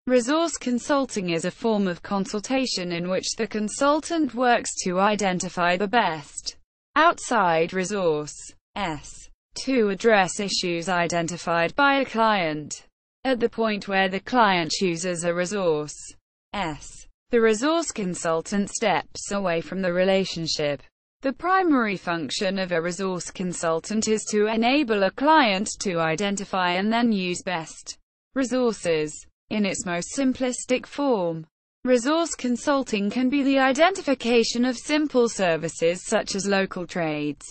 Resource consulting is a form of consultation in which the consultant works to identify the best outside resource to address issues identified by a client. At the point where the client chooses a resource the resource consultant steps away from the relationship. The primary function of a resource consultant is to enable a client to identify and then use best resources. In its most simplistic form, resource consulting can be the identification of simple services such as local trades,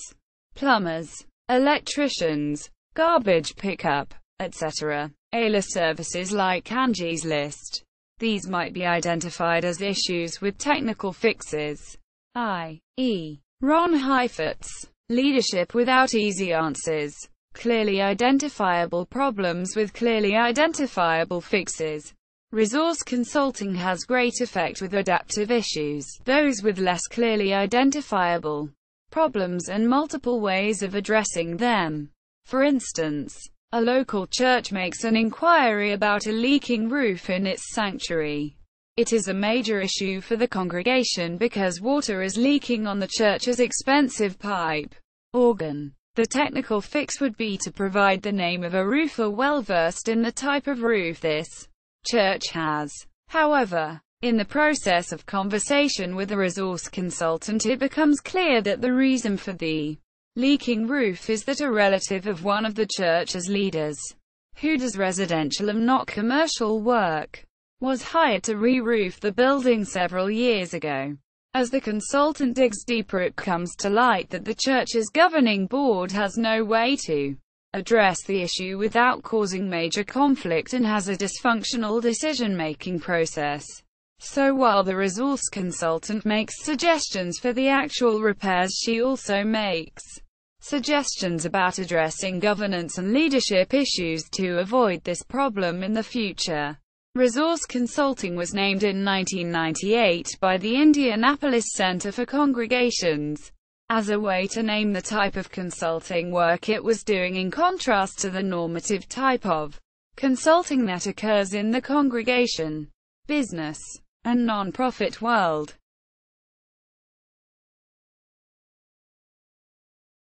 plumbers, electricians, garbage pickup, etc. A-list services like Angie's List. These might be identified as issues with technical fixes, i.e., Ron Heifetz, leadership without easy answers, clearly identifiable problems with clearly identifiable fixes. Resource consulting has great effect with adaptive issues, those with less clearly identifiable problems and multiple ways of addressing them. For instance, a local church makes an inquiry about a leaking roof in its sanctuary. It is a major issue for the congregation because water is leaking on the church's expensive pipe organ. The technical fix would be to provide the name of a roofer well-versed in the type of roof this church has. However, in the process of conversation with the resource consultant, it becomes clear that the reason for the leaking roof is that a relative of one of the church's leaders, who does residential and not commercial work, was hired to re-roof the building several years ago. As the consultant digs deeper, it comes to light that the church's governing board has no way to address the issue without causing major conflict and has a dysfunctional decision-making process. So while the resource consultant makes suggestions for the actual repairs, she also makes suggestions about addressing governance and leadership issues to avoid this problem in the future. Resource consulting was named in 1998 by the Indianapolis Center for Congregations as a way to name the type of consulting work it was doing, in contrast to the normative type of consulting that occurs in the congregation, business, and non-profit world.